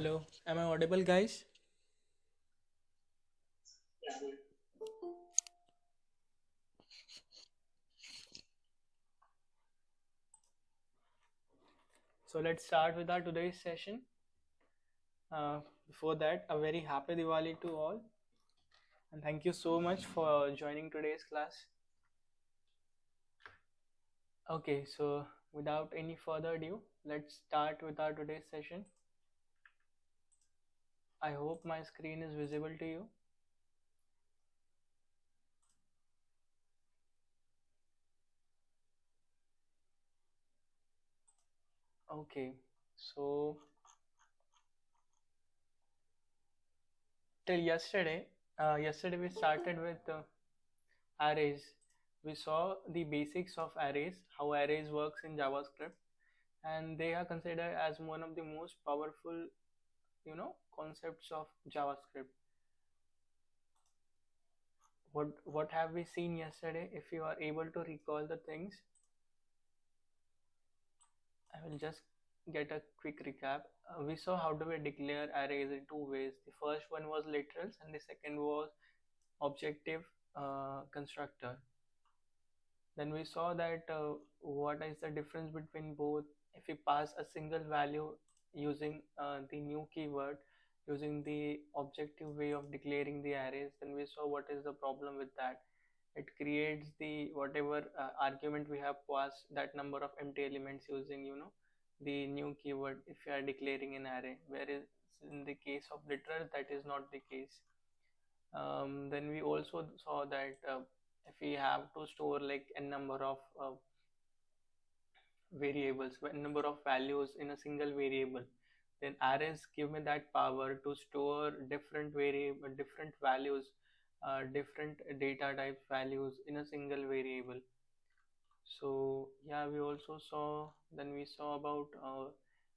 Hello, am I audible, guys? So let's start with our today's session. Before that, a very happy Diwali to all, and thank you so much for joining today's class. Okay, so without any further ado, let's start with our today's session. I hope my screen is visible to you. Okay, so till yesterday we started with arrays. We saw the basics of arrays, how arrays works in JavaScript, and they are considered as one of the most powerful concepts of JavaScript. What have we seen yesterday? If you are able to recall the things, I will just get a quick recap. We saw how do we declare arrays in two ways. The first one was literals and the second was objective constructor. Then we saw that what is the difference between both. If we pass a single value using the new keyword, using the objective way of declaring the arrays, then we saw what is the problem with that. It creates the whatever argument we have passed, that number of empty elements using the new keyword if you are declaring an array, whereas in the case of literal that is not the case. Then we also saw that if we have to store like a number of variables, a number of values in a single variable, then arrays give me that power to store different variable, different values, different data type values in a single variable. So yeah, we also saw, then we saw about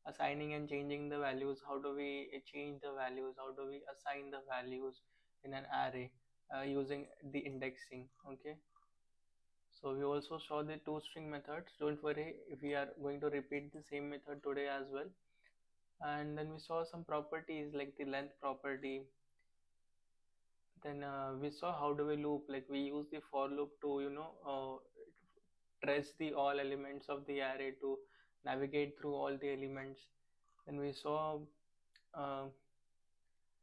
assigning and changing the values. How do we change the values? How do we assign the values in an array using the indexing? Okay. So we also saw the toString methods. Don't worry, we are going to repeat the same method today as well. And then we saw some properties like the length property. Then we saw how do we loop, like we use the for loop to trace the all elements of the array to navigate through all the elements. Then we saw uh,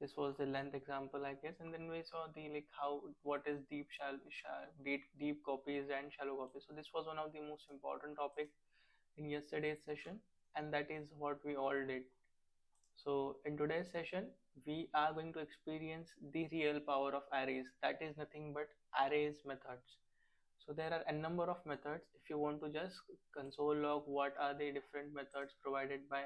this was the length example, I guess, and then we saw the like how what is deep copies and shallow copies. So this was one of the most important topic in yesterday's session, and that is what we all did. So in today's session, we are going to experience the real power of arrays. That is nothing but arrays methods. So there are a number of methods. If you want to just console log what are the different methods provided by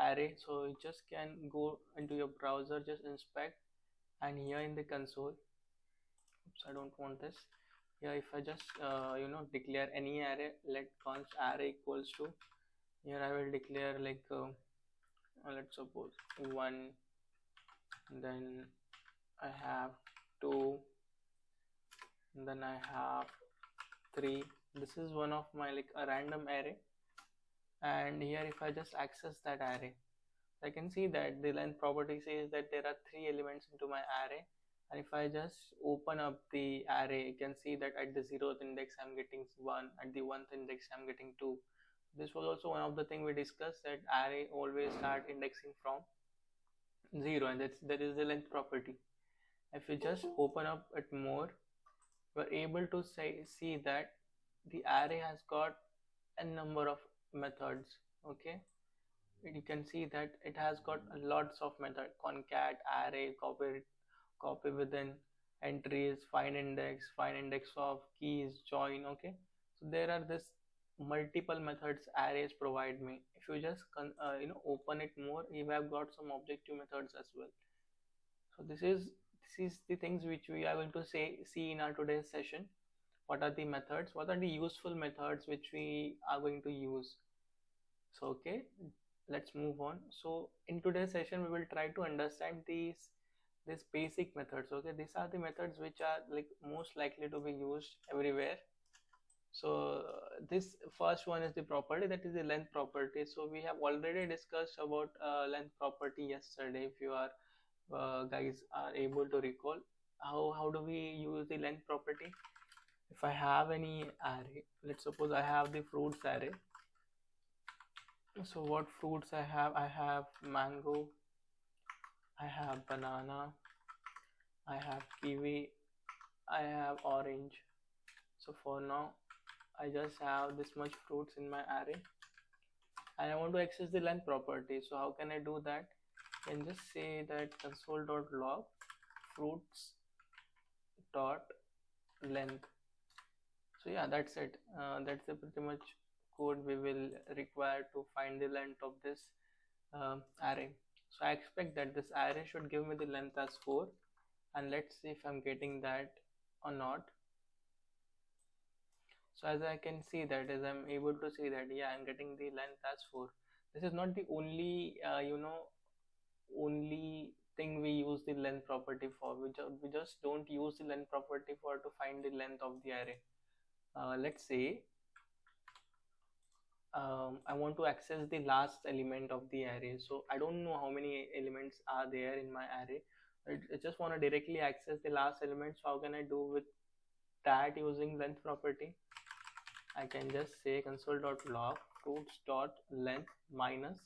array, so you just can go into your browser, just inspect, and here in the console, oops, I don't want this. Here, if I just declare any array, let const array equals to, here I will declare like let's suppose 1, then I have 2, then I have 3. This is one of my like a random array, and here if I just access that array, I can see that the length property says that there are 3 elements into my array, and if I just open up the array, you can see that at the 0th index I'm getting 1, at the 1st index I'm getting 2. This was also one of the thing we discussed, that array always start indexing from 0, and that is the length property. If you just open up it more, we're able to see that the array has got a number of methods. Okay, you can see that it has got lots of method: concat, array, copy within, entries, find index of keys, join. Okay, so there are this multiple methods arrays provide me. If you just open it more, you have got some objective methods as well. So this is the things which we are going to see in our today's session. What are the methods? What are the useful methods which we are going to use? So okay, let's move on. So in today's session, we will try to understand these basic methods. Okay, these are the methods which are like most likely to be used everywhere. So this first one is the property, that is the length property. So we have already discussed about length property yesterday. If you are guys are able to recall, how do we use the length property? If I have any array, let's suppose I have the fruits array. So what fruits I have? I have mango, I have banana, I have kiwi, I have orange. So for now I just have this much fruits in my array and I want to access the length property. So how can I do that? I can just say that console.log fruits dot length. So yeah, that's it. That's the pretty much code we will require to find the length of this array. So I expect that this array should give me the length as 4, and let's see if I'm getting that or not. So as I can see that, as I'm able to see that, yeah, I'm getting the length as 4. This is not the only only thing we use the length property for. We just don't use the length property for to find the length of the array. Let's say I want to access the last element of the array. So I don't know how many elements are there in my array. I just want to directly access the last element. So how can I do with that using length property? I can just say console.log fruits.length minus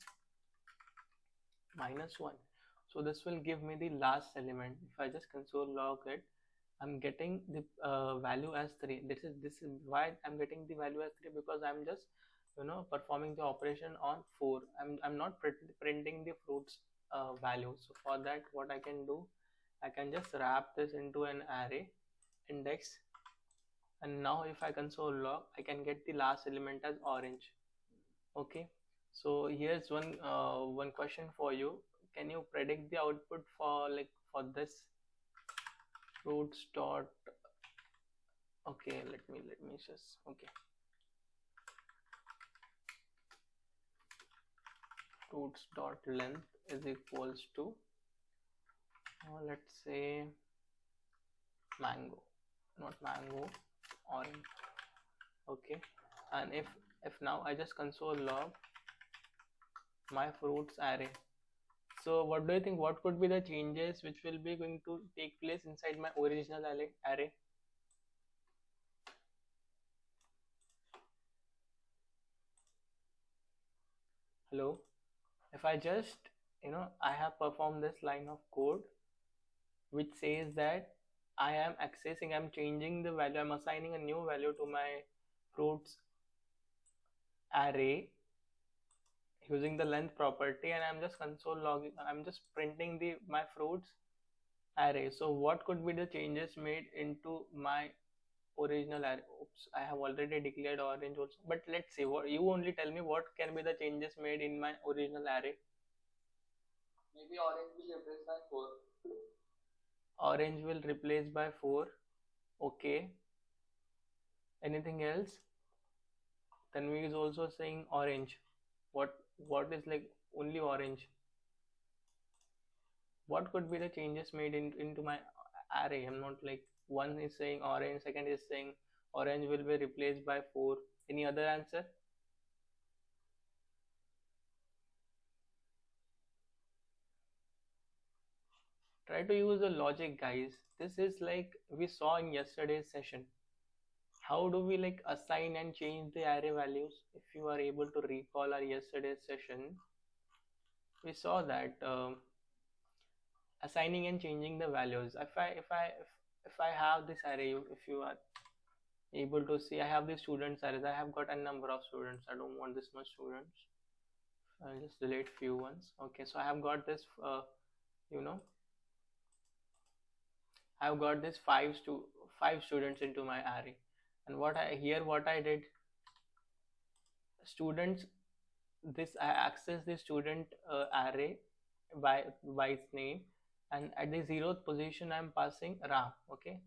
1. So this will give me the last element. If I just console log it, I'm getting the value as 3. This is why I'm getting the value as 3, because I'm just performing the operation on 4. I'm not printing the fruits value. So for that, what I can do, I can just wrap this into an array index, and now if I console log, I can get the last element as orange. Okay, so here's one question for you. Can you predict the output for this fruits dot? Okay, let me just, okay, fruits dot length is equals to let's say mango, not mango, orange. Okay, and if now I just console log my fruits array, so what do you think, what could be the changes which will be going to take place inside my original array? Hello? If I just I have performed this line of code which says that I'm changing the value, I'm assigning a new value to my fruits array using the length property, and I'm just console logging, I'm just printing my fruits array. So what could be the changes made into my original array? Oops, I have already declared orange also, but let's see, what you only tell me, what can be the changes made in my original array? Maybe orange will replace by 4. Orange will replace by 4. Okay, anything else? Tanvi is also saying orange. What is like only orange? What could be the changes made into my array? I'm not like, one is saying orange, second is saying orange will be replaced by 4. Any other answer? Try to use the logic, guys. This is like we saw in yesterday's session. How do we like assign and change the array values? If you are able to recall our yesterday's session, we saw that assigning and changing the values. If I have this array, if you are able to see, I have the students arrays. I have got a number of students. I don't want this much students. I'll just delete few ones. Okay, so I have got this you know I've got this five students into my array, and what I did, students, this I access the student array by its name, and at the 0th position I'm passing Ram. Okay,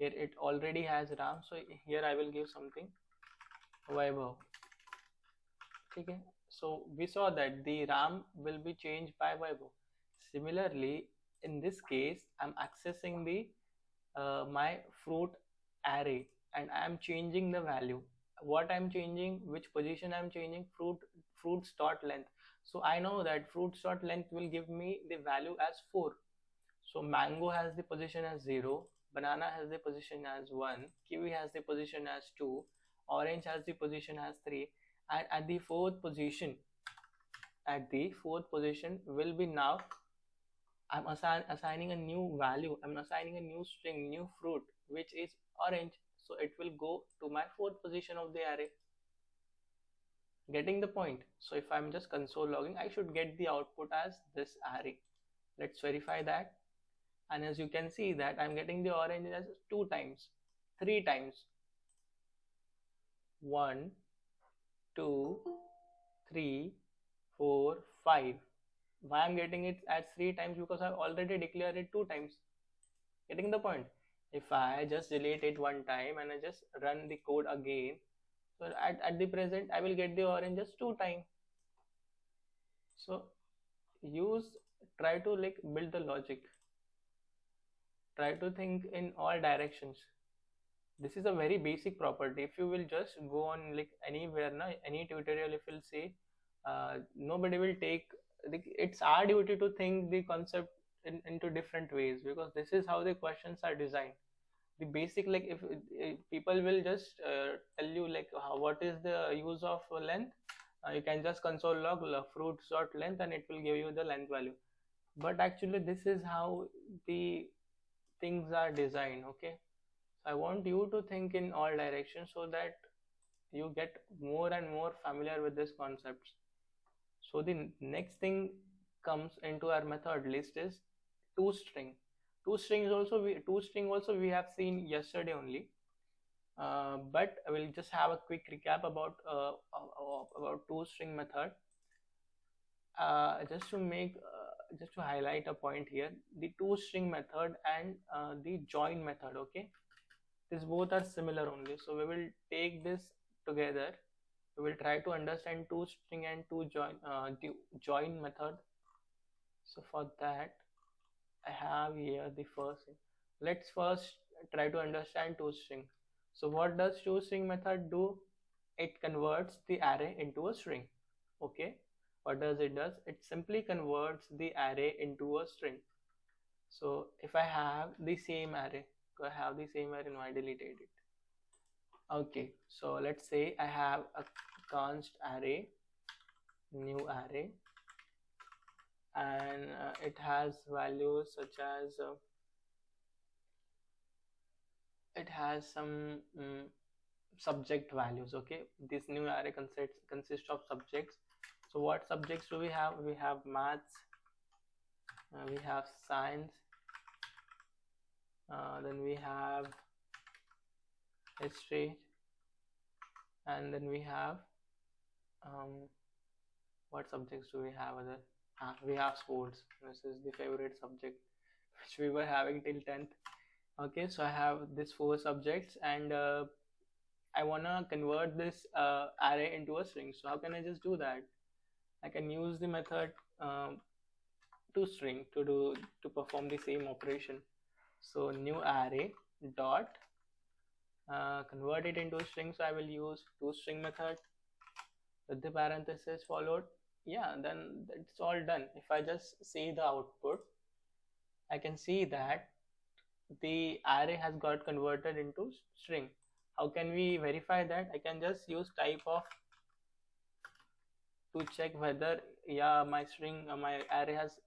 here it already has Ram, so here I will give something Vaibhav. Okay, so we saw that the Ram will be changed by Vaibhav. Similarly, in this case, I'm accessing the my fruit array, and I am changing the value. what I'm changing, which position I'm changing, fruits dot length. So I know that fruits dot length will give me the value as 4. So mango has the position as 0, banana has the position as 1, kiwi has the position as 2, orange has the position as 3, and at the fourth position will be now I'm assigning a new value, I'm assigning a new string, new fruit, which is orange. So it will go to my fourth position of the array. Getting the point? So if I'm just console logging, I should get the output as this array. Let's verify that. And as you can see that I'm getting the orange as 2 times, 3 times. 1, 2, 3, 4, 5. Why I'm getting it as 3 times? Because I've already declared it 2 times. Getting the point? If I just delete it one time and I just run the code again, so at the present I will get the orange just 2 times. So try to like build the logic, try to think in all directions. This is a very basic property. If you will just go on like anywhere, any tutorial, if you'll say, nobody will take, like, it's our duty to think the concept into different ways, because this is how the questions are designed. The basic, like if people will just tell you like what is the use of length, you can just console log fruits dot length and it will give you the length value. But actually this is how the things are designed. Okay, so I want you to think in all directions so that you get more and more familiar with these concepts. So the next thing comes into our method list is toString. ToString also we have seen yesterday only, but I will just have a quick recap about toString method. Just to highlight a point here, the toString method and the join method. Okay, these both are similar only. So we will take this together. We will try to understand toString and the join method. So for that, I have here the first thing. Let's first try to understand toString. So what does toString method do? It converts the array into a string. Okay, what does it does? It simply converts the array into a string. So if I have the same array, no, I deleted it. Okay, so let's say I have a const array, new array, and it has values such as it has some subject values. Okay, this new array consists of subjects. So what subjects do we have? We have maths, we have science, then we have history, and then we have what subjects do we have other? We have sports. This is the favorite subject which we were having till 10th. Okay, so I have these 4 subjects, and I wanna convert this array into a string. So how can I just do that? I can use the method toString to perform the same operation. So new array dot convert it into a string. So I will use toString method with the parenthesis followed. Yeah, then it's all done. If I just see the output, I can see that the array has got converted into string. How can we verify that? I can just use type of to check whether my array has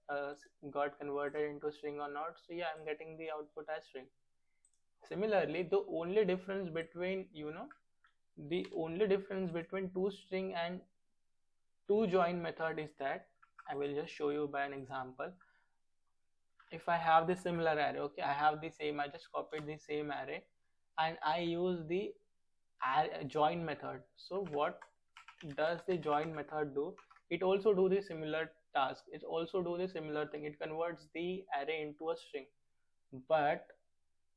got converted into string or not. So yeah, I'm getting the output as string. Similarly, the only difference between toString and toJoin method is that I will just show you by an example. If I have the similar array, okay, I just copied the same array and I use the join method. So what does the join method do? It also do the similar task. It also do the similar thing. It converts the array into a string, but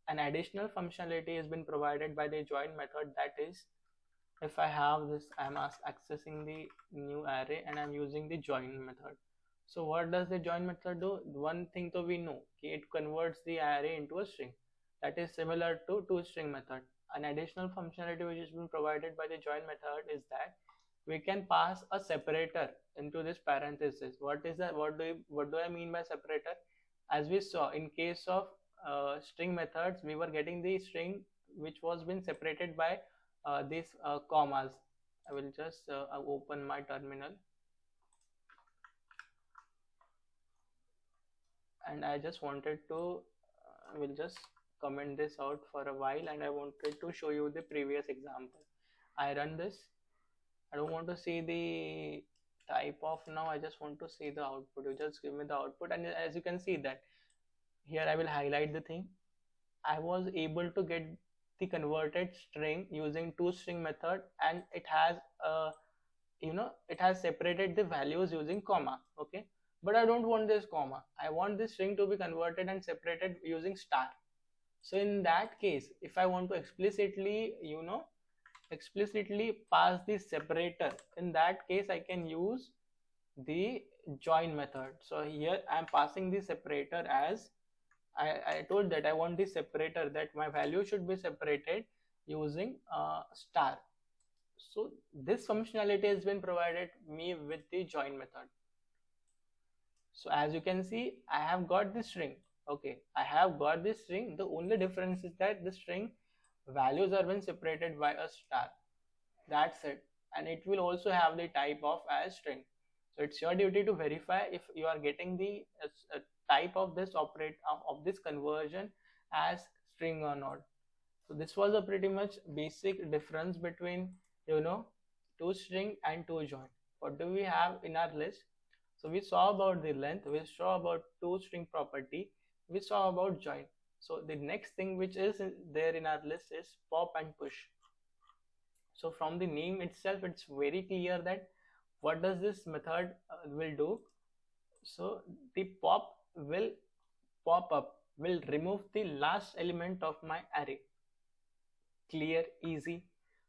an additional functionality has been provided by the join method. That is, if I have this, I'm accessing the new array and I'm using the join method. So what does the join method do? One thing to we know, it converts the array into a string. That is similar to toString method. an additional functionality which has been provided by the join method is that we can pass a separator into this parenthesis. What is that? What do I mean by separator? As we saw in case of string methods, we were getting the string which was been separated by these commas. I will just open my terminal, and I just wanted to I will just comment this out for a while, and I wanted to show you the previous example. I run this. I don't want to see the type of now. I just want to see the output. You just give me the output, and as you can see that here I will highlight the thing. I was able to get the converted string using toString method, and it has it has separated the values using comma. Okay, but I don't want this comma. I want this string to be converted and separated using star. So in that case, if I want to explicitly explicitly pass the separator, in that case I can use the join method. So here I am passing the separator as I told that I want the separator, that my value should be separated using star. So this functionality has been provided me with the join method. So as you can see, I have got this string. Okay, I have got this string. The only difference is that the string values are been separated by a star. That's it. And it will also have the type of as string. So it's your duty to verify if you are getting the type of this of this conversion as string or not. So this was a pretty much basic difference between toString and toJoin. What do we have in our list? So we saw about the length, we saw about toString property, we saw about join. So the next thing which is there in our list is pop and push. So from the name itself, it's very clear that what does this method will do. So the pop will pop up, will remove the last element of my array. Clear, easy.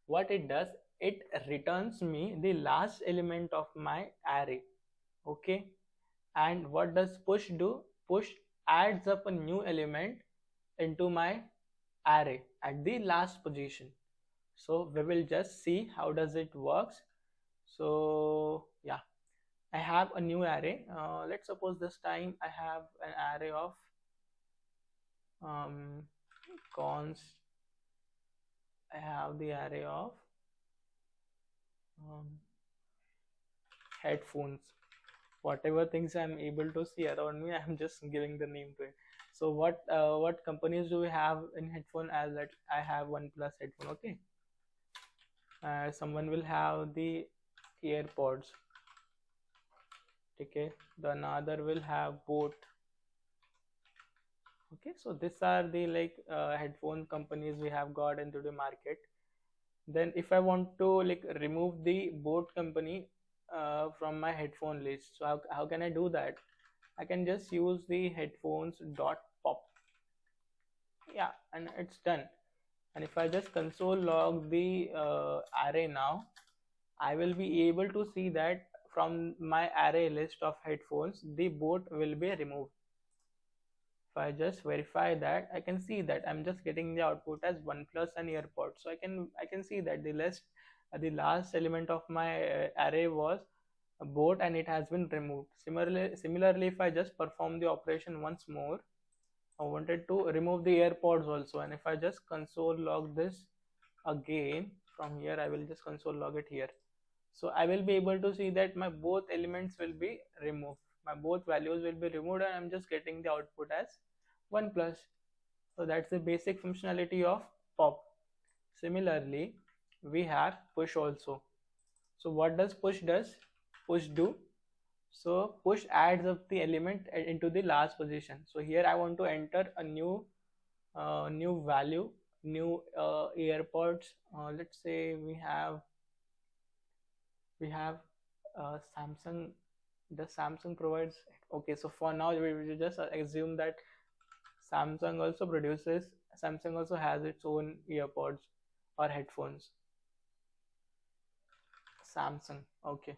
What it does, it returns me the last element of my array. Okay, and what does push do? Push adds up a new element into my array at the last position. So we will just see how does it works. So yeah, I have a new array. Let's suppose this time I have an array of const. I have the array of headphones. Whatever things I'm able to see around me, I'm just giving the name to it. So what companies do we have in headphone? As that I have OnePlus headphone. Okay, someone will have the AirPods. Okay, the another will have Boat. Okay, so these are the headphone companies we have got into the market. Then if I want to remove the Boat company from my headphone list, so how can I do that? I can just use the headphones dot pop. Yeah, and it's done. And if I just console log the array now, I will be able to see that from my array list of headphones, the Boat will be removed. If I just verify that, I can see that I'm just getting the output as OnePlus and AirPods. So I can see that the last element of my array was a Boat, and it has been removed. Similarly, if I just perform the operation once more, I wanted to remove the AirPods also, and if I just console log this again from here, I will just console log it here. So I will be able to see that my both elements will be removed. My both values will be removed, and I'm just getting the output as OnePlus. So that's the basic functionality of pop. Similarly, we have push also. So what does push does? Push do. So push adds up the element into the last position. So here I want to enter a new value, new AirPods. Let's say we have Samsung. The Samsung provides. Okay, so for now we just assume that Samsung also has its own AirPods or headphones. Samsung. Okay,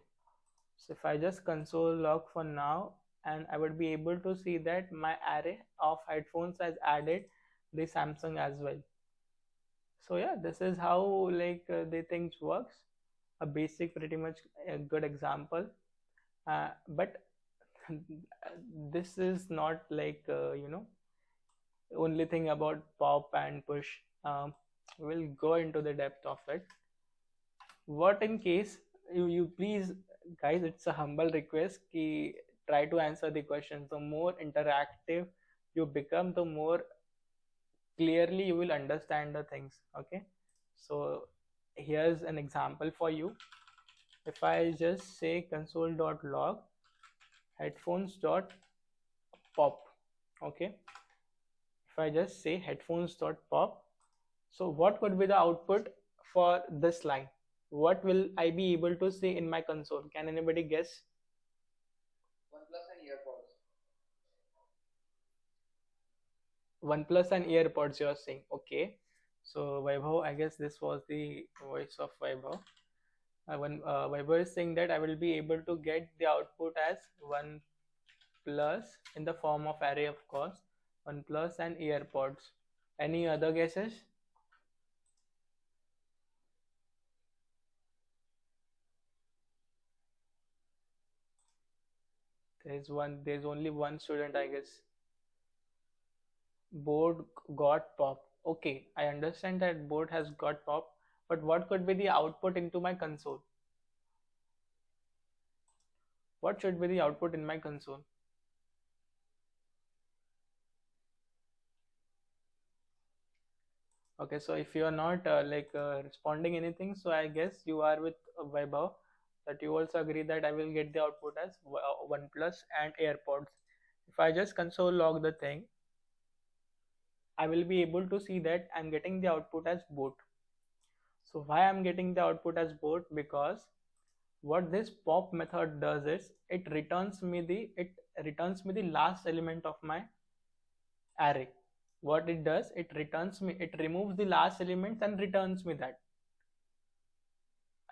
so if I just console log for now, and I would be able to see that my array of headphones has added the Samsung as well. So yeah, this is how like the things works. A basic, pretty much a good example. But this is not like only thing about pop and push. We'll go into the depth of it. What in case you please, guys, it's a humble request ki try to answer the questions. The more interactive you become, the more clearly you will understand the things. Okay, so here's an example for you. If I just say console.log headphones.pop, okay, if I just say headphones.pop, so what could be the output for this line? What will I be able to see in my console? Can anybody guess? OnePlus and earpods, you're saying. Okay. So Vaibhav, I guess this was the voice of Vaibhav. When Vaibhav is saying that I will be able to get the output as OnePlus in the form of array, of course. OnePlus and earpods. Any other guesses? There's only one student, I guess. Board got pop. Okay, I understand that board has got pop, but what could be the output into my console? What should be the output in my console? Okay, so if you are not responding anything, so I guess you are with Vaibhav, that you also agree that I will get the output as OnePlus and AirPods. If I just console log the thing, I will be able to see that I'm getting the output as boot. So why I'm getting the output as boot? Because what this pop method does is it returns me the last element of my array. What it does, it removes the last elements and returns me that.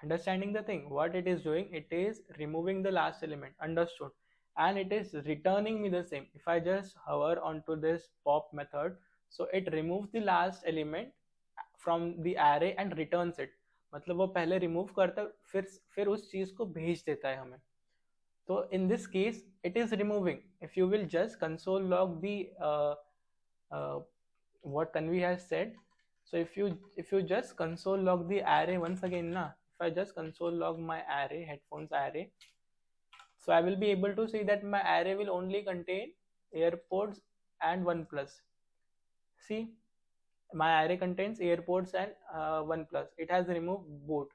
Understanding the thing, what it is doing, it is removing the last element. Understood? And it is returning me the same. If I just hover onto this pop method, so it removes the last element from the array and returns it. मतलब वो पहले remove करता फिर उस चीज को भेज देता है हमें. So in this case it is removing. If you will just console log the uh, what Tanvi has said, so if you just console log the array once again na, if I just console log my array, headphones array, so I will be able to see that my array will only contain AirPods and OnePlus. See, my array contains AirPods and OnePlus. It has removed both.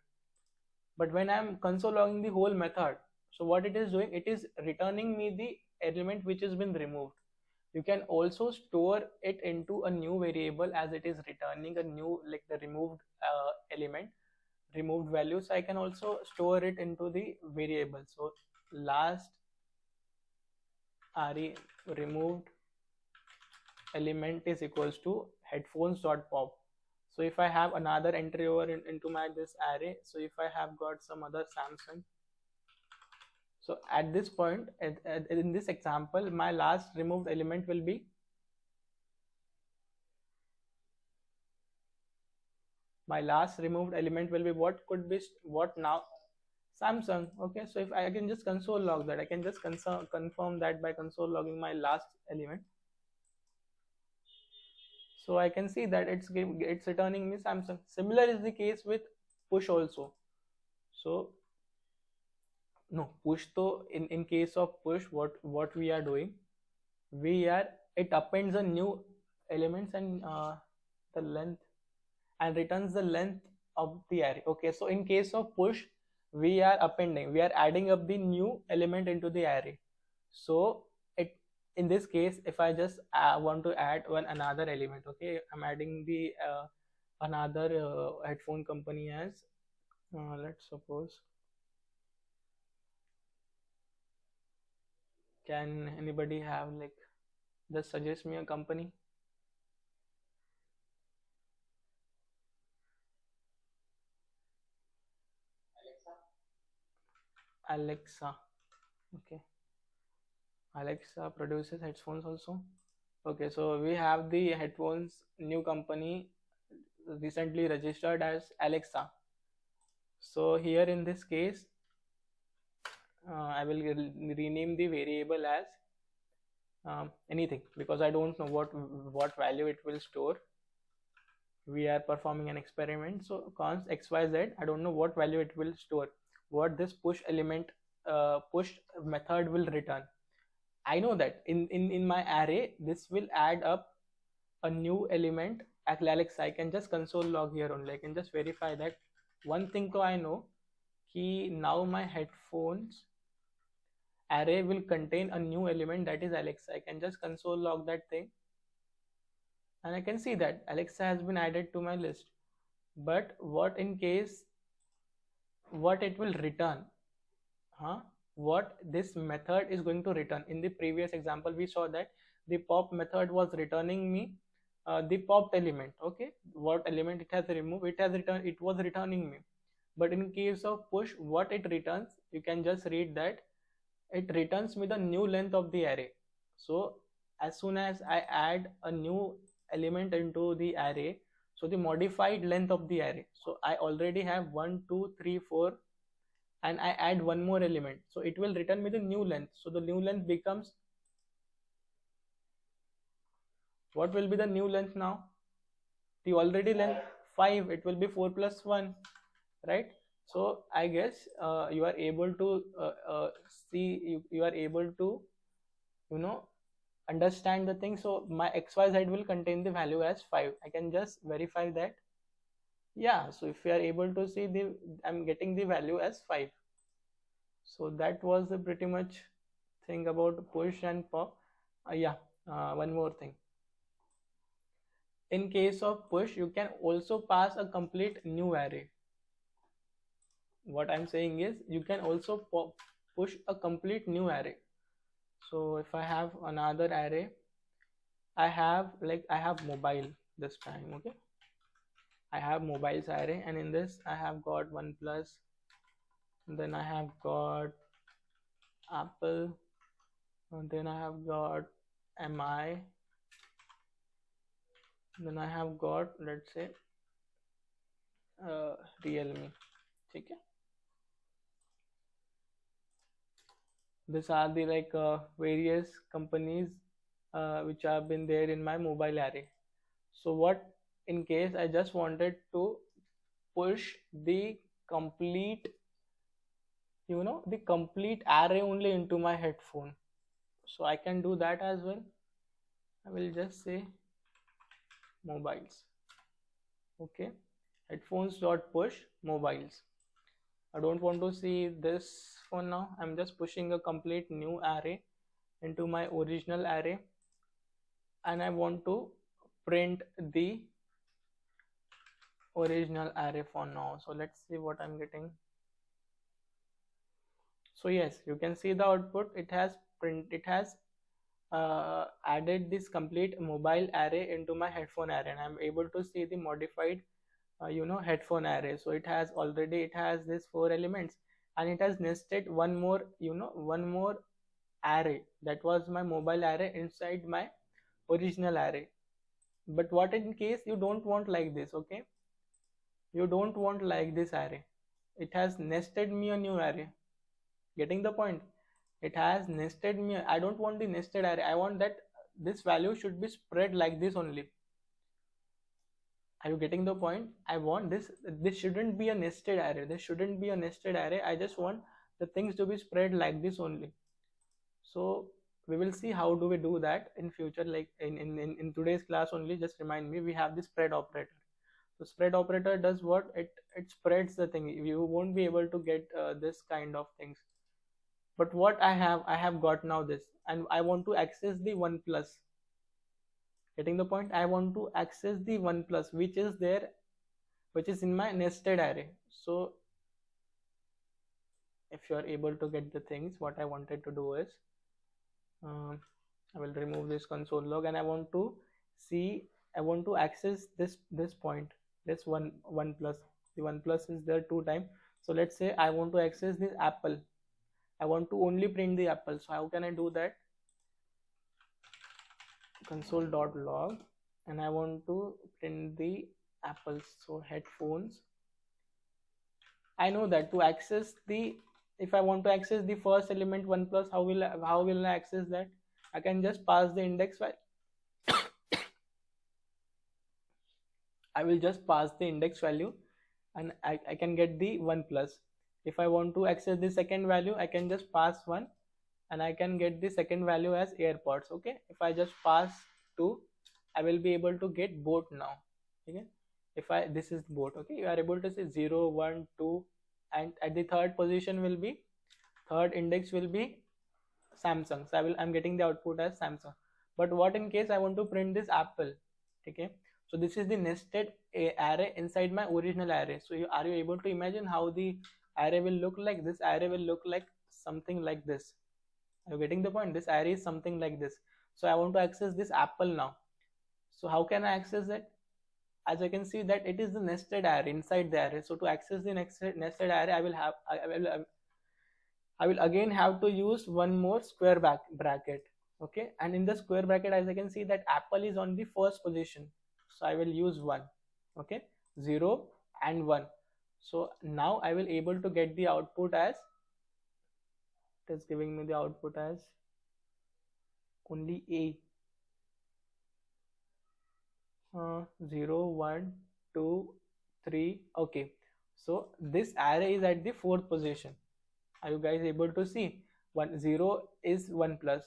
But when I'm console logging the whole method, so what it is doing, it is returning me the element which has been removed. You can also store it into a new variable as it is returning a new, like the removed element, removed value. So I can also store it into the variable. So last re removed element is equals to headphones.pop. So if I have another entry over into my this array, so if I have got some other Samsung, so at this point, in this example, my last removed element will be what could be what now? Samsung. Okay, so if I can just console log that, I can just confirm that by console logging my last element. So I can see that it's returning me Samsung. Similar is the case with push also. So no, push though, in case of push, what we are doing, it appends a new elements and the length, and returns the length of the array. Okay, so in case of push, we are adding up the new element into the array. So it, in this case, if I just want to add another element, okay, I'm adding the another headphone company as let's suppose, can anybody have like, just suggest me a company? Alexa. Okay, Alexa produces headphones also. Okay, so we have the headphones new company, recently registered as Alexa. So here in this case, I will rename the variable as anything, because I don't know what value it will store. We are performing an experiment, so const xyz, I don't know what value it will store, what this push element push method will return. I know that in my array this will add up a new element at Alexa. I can just console log here only. I can just verify that. One thing so I know कि now my headphones array will contain a new element, that is Alexa. I can just console log that thing, and I can see that Alexa has been added to my list. But what in case, what it will return, what this method is going to return? In the previous example we saw that the pop method was returning me the popped element. Okay, what element it has removed, it was returning me. But in case of push, what it returns, you can just read that it returns me the new length of the array. So as soon as I add a new element into the array, so the modified length of the array, so I already have 1 2 3 4, and I add one more element, so it will return me the new length. So the new length becomes, what will be the new length now? The already length 5, it will be 4 plus 1, right? So I guess you are able to see, you are able to understand the thing. So my xyz will contain the value as 5. I can just verify that. Yeah, so if you are able to see, I'm getting the value as 5. So that was the pretty much thing about push and pop. One more thing. In case of push, you can also pass a complete new array. What I'm saying is, you can also push a complete new array. So if I have another array, I have mobile this time. Okay, I have mobiles array, and in this I have got OnePlus, then I have got Apple, and then I have got MI, then I have got, let's say, Realme. Okay, these are the various companies which have been there in my mobile array. So what in case I just wanted to push the complete the complete array only into my headphone, so I can do that as well. I will just say mobiles. Okay, headphones dot push mobiles. I don't want to see this for now. I'm just pushing a complete new array into my original array, and I want to print the original array for now. So let's see what I'm getting. So yes, you can see the output. It has added this complete mobile array into my headphone array, and I'm able to see the modified headphone array. So it has this 4 elements, and it has nested one more array, that was my mobile array, inside my original array. But what in case you don't want like this? Okay, you don't want like this array. It has nested me a new array. Getting the point? It has nested me. I don't want the nested array. I want that this value should be spread like this only. Are you getting the point? I want this shouldn't be a nested array. This shouldn't be a nested array. I just want the things to be spread like this only. So we will see how do we do that in future, like in today's class only. Just remind me, we have the spread operator. So spread operator does what? It spreads the thing. You won't be able to get this kind of things. But what I have got now this, and I want to access the OnePlus. Getting the point? I want to access the OnePlus, which is there, which is in my nested array. So if you are able to get the things, what I wanted to do is, I will remove this console log, and I want to access this point, this OnePlus. The OnePlus is there 2 times. So let's say I want to access this Apple. I want to only print the Apple. So how can I do that? Console.log, and I want to print the Apples. So headphones. I know that to access the, if I want to access the first element 1 plus, how will I access that? I can just pass the index value. I will just pass the index value and I can get the 1 plus. If I want to access the second value, I can just pass 1 and I can get the second value as AirPods. Okay, if I just pass 2, I will be able to get boat now. Okay, if I, this is boat. Okay, you are able to say 0 1 2, and at the third position will be, third index will be Samsung. So I'm getting the output as Samsung. But what in case I want to print this Apple? Okay, so this is the nested array inside my original array. So are you able to imagine how the array will look like? This array will look like something like this. Are you getting the point? This array is something like this. So I want to access this Apple now. So how can I access it? As I can see that it is the nested array inside the array. So to access the nested array, I will again have to use one more square bracket. Okay, and in the square bracket, as I can see that Apple is on the first position, so I will use 1. Okay, 0 and 1. So now I will able to get the output as, it is giving me the output as only A. 0 1 2 3. Okay, so this array is at the fourth position. Are you guys able to see? 0 is 1 plus,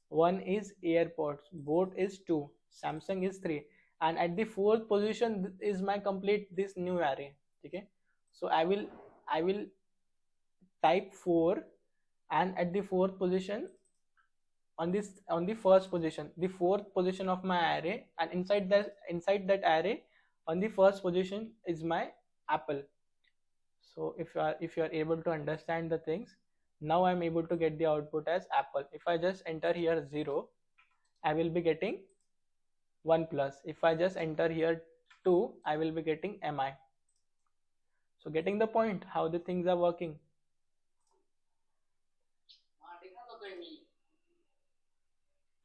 1 is AirPods, boat is 2, Samsung is 3, and at the fourth position is my complete this new array. Okay, so I will type 4, and at the fourth position, on the first position, the fourth position of my array, and inside that array, on the first position is my Apple. So if you are able to understand the things, now I'm able to get the output as Apple. If I just enter here 0, I will be getting 1 plus. If I just enter here 2, I will be getting MI. So getting the point how the things are working.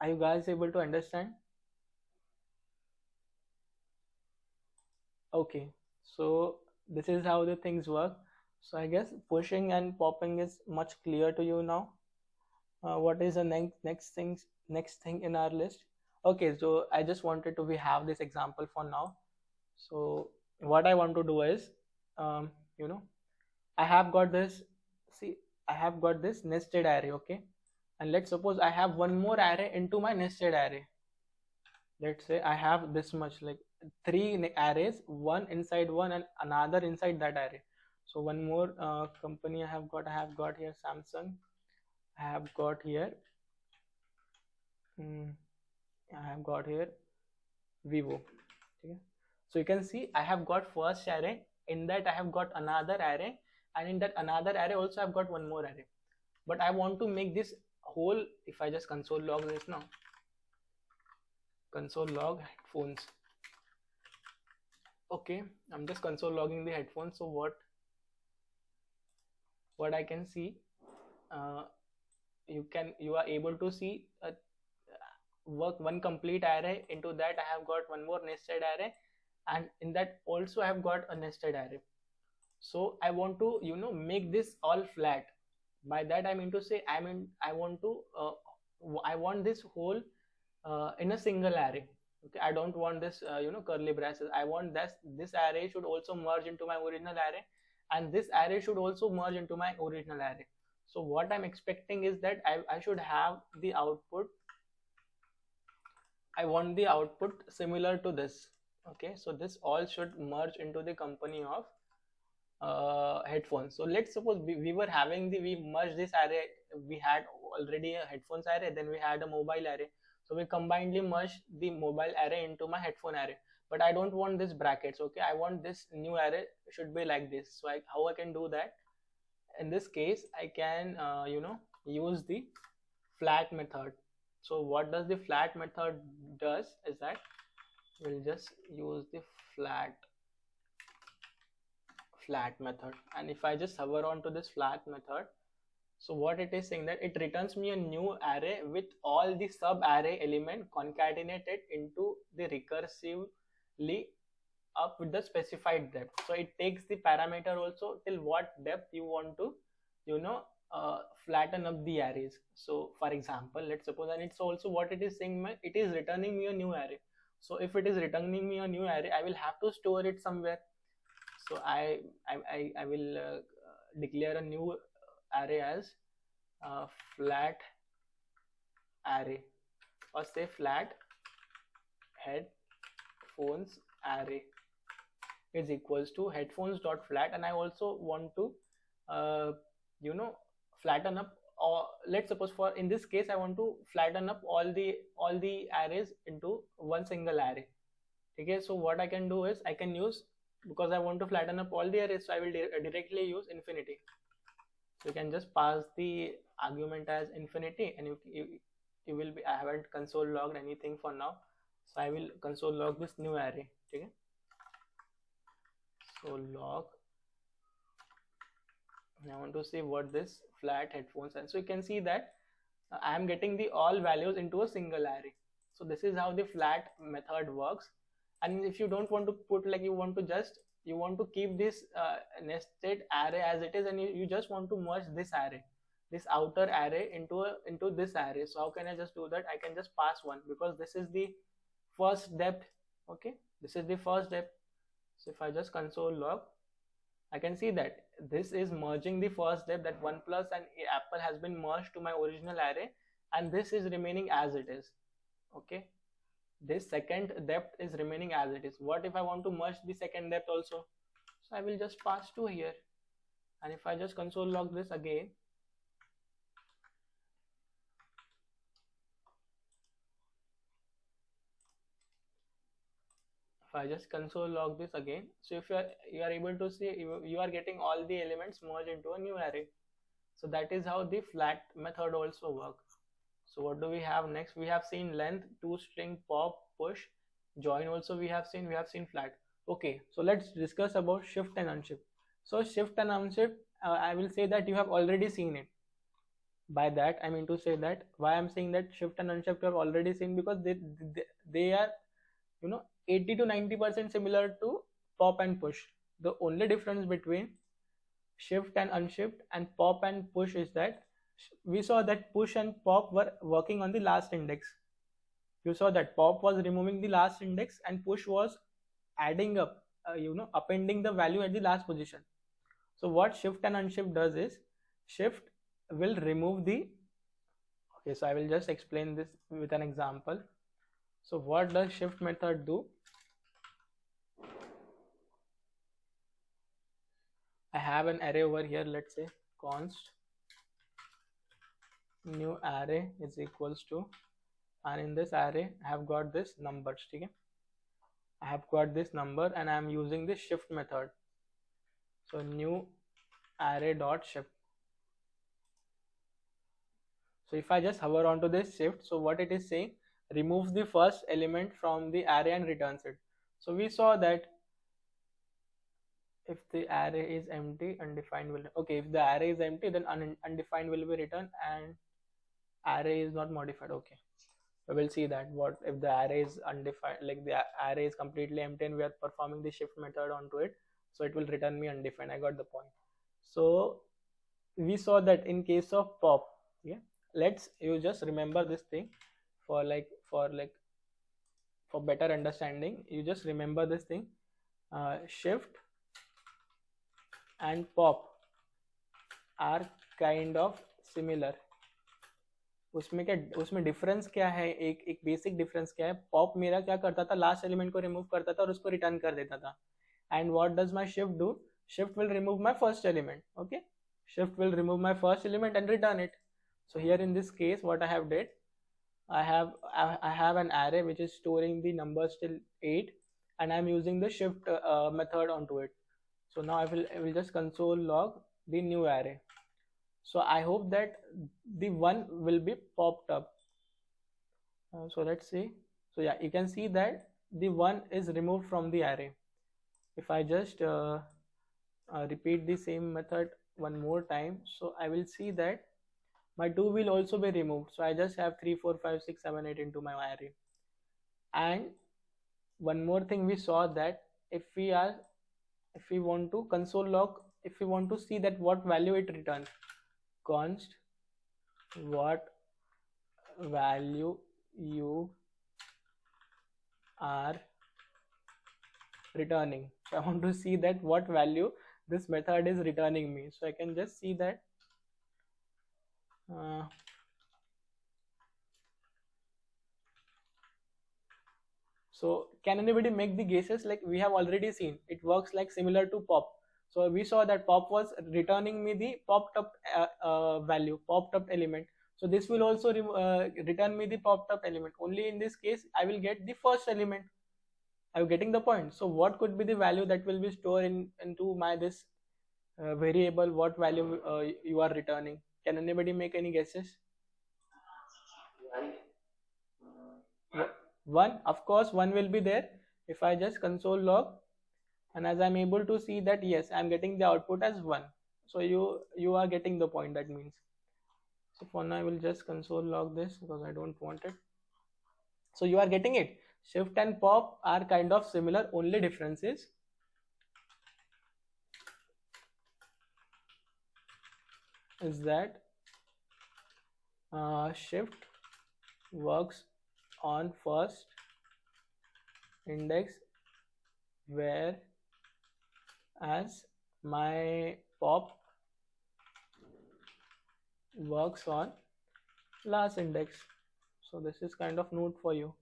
Are you guys able to understand? Okay, so this is how the things work. So I guess pushing and popping is much clear to you now. What is the next thing in our list? Okay, so I just wanted to, we have this example for now. So what I want to do is, I have got this, see, I have got this nested array. Okay, and let's suppose I have one more array into my nested array. Let's say I have this much, like 3 arrays, one inside one and another inside that array. So one more company I have got here Samsung, I have got here I have got here Vivo. Okay, so you can see I have got first array, in that I have got another array, and in that another array also I've got one more array. But I want to make this whole, if I just console log this now, console log headphones. Okay, I'm just console logging the headphones. So what I can see, you are able to see work one complete array. Into that I have got one more nested array, and in that also I have got a nested array. So I want to make this all flat. By that I mean to say, I want this whole in a single array. Okay, I don't want this curly braces. I want this array should also merge into my original array, and this array should also merge into my original array. So what I'm expecting is that I should have the output, I want the output similar to this. Okay, so this all should merge into the company of headphones. So let's suppose we were having we merged this array. We had already a headphones array, then we had a mobile array. So we combinedly merged the mobile array into my headphone array. But I don't want this brackets. Okay, I want this new array should be like this. So how I can do that? In this case, I can use the flat method. So what does the flat method does is that we'll just use the flat method, and if I just hover on to this flat method, so what it is saying that it returns me a new array with all the sub array element concatenated into the recursively up with the specified depth. So it takes the parameter also till what depth you want to, you know, flatten up the arrays. So for example, let's suppose, and it's also what it is saying, it is returning me a new array. So if it is returning me a new array, I will have to store it somewhere. So I will declare a new array as flat array, or say flat headphones array is equals to headphones dot flat. And I also want to you know, flatten up, or let's suppose for in this case I want to flatten up all the arrays into one single array. Okay, so what I can do is I can use, because I want to flatten up all the arrays, so I will directly use infinity. So you can just pass the argument as infinity, and you will be, I haven't console logged anything for now, so I will console log this new array. Okay, so log, I want to see what this flat headphones, and so you can see that I am getting the all values into a single array. So this is how the flat method works. And if you don't want to put, like, you want to keep this nested array as it is, and you just want to merge this array, this outer array into this array. So how can I just do that? I can just pass one, because this is the first depth. Okay, this is the first depth. So if I just console log, I can see that this is merging the first depth, that 1 plus and apple has been merged to my original array, and this is remaining as it is. Okay, this second depth is remaining as it is. What if I want to merge the second depth also? So I will just pass 2 here, and if I just console log this again, if I just console log this again, so if you are able to see, you are getting all the elements merged into a new array. So that is how the flat method also works. So what do we have next? We have seen length, toString, pop, push, join also we have seen flat. Okay, so let's discuss about shift and unshift. So shift and unshift, I will say that you have already seen it. By that I mean to say that, why I'm saying that shift and unshift you have already seen, because they are, you know, 80 to 90% similar to pop and push. The only difference between shift and unshift and pop and push is that we saw that push and pop were working on the last index. You saw that pop was removing the last index and push was adding up, appending the value at the last position. So what shift and unshift does is, shift will remove the, okay, so I will just explain this with an example. So what does shift method do? I have an array over here, let's say const new array is equals to, and in this array I have got this numbers. Okay, I have got this number and I am using this shift method. So new array dot shift. So if I just hover onto this shift, so what it is saying, removes the first element from the array and returns it. So we saw that if the array is empty, undefined will, okay, if the array is empty, then undefined will be returned, and array is not modified. Okay, we will see that what if the array is undefined, like the array is completely empty and we are performing the shift method onto it, so it will return me undefined. I got the point. So we saw that in case of pop, yeah, you just remember this thing for better understanding. You just remember this thing, shift and pop are kind of similar. उसमें difference क्या है, एक basic difference क्या है, pop मेरा क्या करता था, लास्ट एलिमेंट को रिमूव करता था और उसको रिटर्न कर देता था, and what does my shift do, shift will remove my first element. Okay, shift will remove my first element and return it. So here in this case what I have did, I have an array which is storing the numbers till 8 and I am using the shift method onto it. So now I will just console log the new array. So I hope that the 1 will be popped up. So let's see. So yeah, you can see that the 1 is removed from the array. If I just repeat the same method one more time, so I will see that my 2 will also be removed. So I just have 3 4 5 6 7 8 into my array. And one more thing we saw, that if we want to console log, if we want to see that what value it returns, const what value you are returning. So I want to see that what value this method is returning me. So I can just see that so can anybody make the guesses? Like we have already seen, it works like similar to pop. So we saw that pop was returning me the popped up value, popped up element. So this will also return me the popped up element. Only in this case, I will get the first element. Are you getting the point? So what could be the value that will be stored into my this variable? What value you are returning? Can anybody make any guesses? One, of course, one will be there. If I just console log, and as I'm able to see that yes, I'm getting the output as 1. So you are getting the point, that means. So for now I will just console log this because I don't want it. So you are getting it. Shift and pop are kind of similar, only difference is that shift works on first index, where as my pop works on last index. So this is kind of note for you.